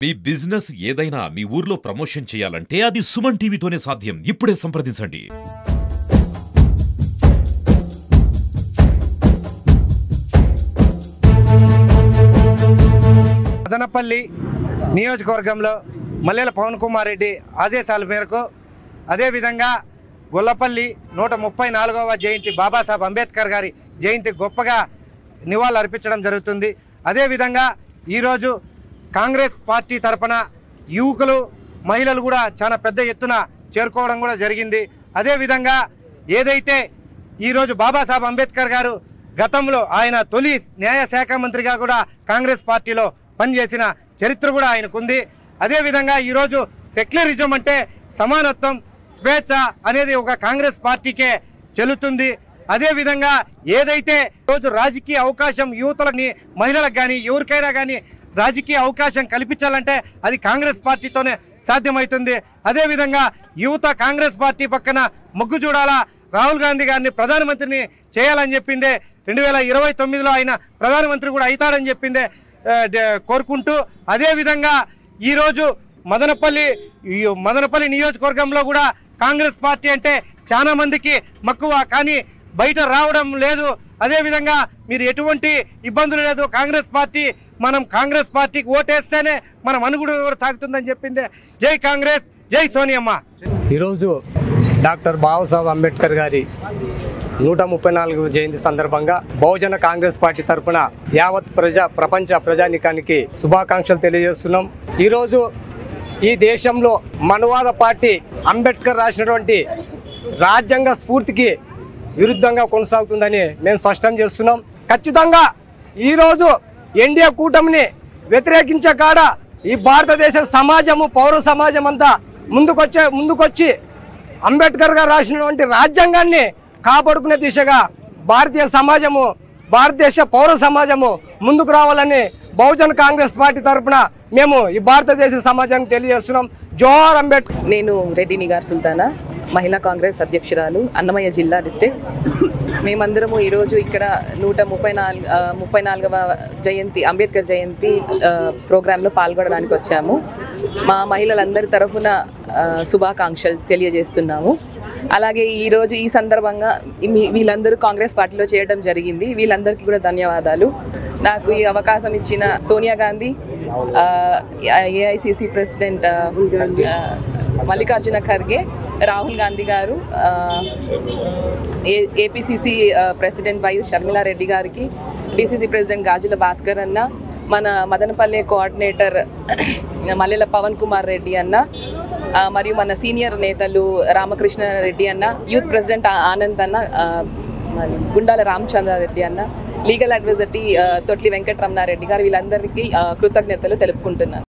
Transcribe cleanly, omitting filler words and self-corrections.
మీ business ఏదైనా మీ ఊర్లో promotion చేయాలంటే అది సుమన్ టీవీతోనే సాధ్యం. ఇప్పుడే సంప్రదించండి. మదనపల్లి నియోజకవర్గంలో మల్లెల పవన్ కుమార్ రెడ్డి ఆదేశాల మేరకు అదేవిధంగా గొల్లపల్లి 134వ జయంతి బాబాసాహెబ్ అంబేద్కర్ గారి జయంతి గొప్పగా నివాళులు అర్పించడం జరుగుతుంది. అదేవిధంగా ఈరోజు కాంగ్రెస్ పార్టీ తరఫున యువకులు మహిళలు కూడా చాలా పెద్ద ఎత్తున చేరుకోవడం కూడా జరిగింది. అదేవిధంగా ఏదైతే ఈరోజు బాబాసాహెబ్ అంబేద్కర్ గారు గతంలో ఆయన తొలి న్యాయశాఖ మంత్రిగా కూడా కాంగ్రెస్ పార్టీలో పనిచేసిన చరిత్ర కూడా ఆయనకుంది. అదేవిధంగా ఈరోజు సెక్యులరిజం అంటే సమానత్వం, స్వేచ్ఛ అనేది ఒక కాంగ్రెస్ పార్టీకే చెల్లుతుంది. అదేవిధంగా ఏదైతే ఈరోజు రాజకీయ అవకాశం యువతలని, మహిళలకు కానీ ఎవరికైనా కానీ రాజకీయ అవకాశం కల్పించాలంటే అది కాంగ్రెస్ పార్టీతోనే సాధ్యమవుతుంది. అదేవిధంగా యువత కాంగ్రెస్ పార్టీ పక్కన మొగ్గు చూడాలా, రాహుల్ గాంధీ గారిని ప్రధానమంత్రిని చేయాలని చెప్పిందే 2029లో ఆయన ప్రధానమంత్రి కూడా అవుతాడని చెప్పిందే కోరుకుంటూ, అదేవిధంగా ఈరోజు మదనపల్లి నియోజకవర్గంలో కూడా కాంగ్రెస్ పార్టీ అంటే చాలా మందికి మక్కువ, కానీ బయట రావడం లేదు. అదేవిధంగా మీరు ఎటువంటి ఇబ్బందులు లేదు, మనం కాంగ్రెస్ పార్టీకి ఓటేస్తేనే మన మనుగడ సాగుతుందని చెప్పిందే. జై కాంగ్రెస్, జై సోనియమ్మ. ఈరోజు డాక్టర్ బాబాసాహెబ్ అంబేద్కర్ గారి 134వ జయంతి సందర్భంగా బహుజన కాంగ్రెస్ పార్టీ తరఫున యావత్ ప్రపంచ ప్రజానీకానికి శుభాకాంక్షలు తెలియజేస్తున్నాం. ఈరోజు ఈ దేశంలో మనువాద పార్టీ అంబేద్కర్ రాసినటువంటి రాజ్యాంగ స్ఫూర్తికి విరుద్ధంగా కొనసాగుతుందని మేము స్పష్టం చేస్తున్నాం. ఖచ్చితంగా ఈరోజు ఎన్డీఏ కూటమిని వ్యతిరేకించే కాడ ఈ భారతదేశ సమాజము, పౌర సమాజం అంతా ముందుకొచ్చి అంబేద్కర్ గారు రాసినటువంటి రాజ్యాంగాన్ని కాపాడుకునే దిశగా భారతదేశ పౌర సమాజము ముందుకు రావాలని బహుజన్ కాంగ్రెస్ పార్టీ తరఫున మేము ఈ భారతదేశ సమాజానికి తెలియజేస్తున్నాం. జోహార్ అంబేద్కర్. నేను రెడ్డి నిగార్ సుల్తానా, మహిళా కాంగ్రెస్ అధ్యక్షురాలు, అన్నమయ్య జిల్లా డిస్ట్రిక్ట్. మేమందరము ఈరోజు ఇక్కడ 134వ జయంతి అంబేద్కర్ జయంతి ప్రోగ్రాంలో పాల్గొనడానికి వచ్చాము. మా మహిళలందరి తరఫున శుభాకాంక్షలు తెలియజేస్తున్నాము. అలాగే ఈరోజు ఈ సందర్భంగా వీళ్ళందరూ కాంగ్రెస్ పార్టీలో చేయడం జరిగింది. వీళ్ళందరికీ కూడా ధన్యవాదాలు. నాకు ఈ అవకాశం ఇచ్చిన సోనియా గాంధీ, ఏఐసిసి ప్రెసిడెంట్ మల్లికార్జున ఖర్గే, రాహుల్ గాంధీ గారు, ఏపీసీసీ ప్రెసిడెంట్ వై షర్మిలారెడ్డి గారికి, డిసిసి ప్రెసిడెంట్ గాజుల భాస్కర్ అన్న, మన మదనపల్లె కోఆర్డినేటర్ మల్లెల పవన్ కుమార్ రెడ్డి అన్న, మరియు మన సీనియర్ నేతలు రామకృష్ణ రెడ్డి అన్న, యూత్ ప్రెసిడెంట్ ఆనంద్ అన్న, గుండాల రామచంద్రారెడ్డి అన్న, లీగల్ అడ్వైజర్ తొట్లి వెంకటరమణారెడ్డి గారు, వీళ్ళందరికీ కృతజ్ఞతలు తెలుపుకుంటున్నాను.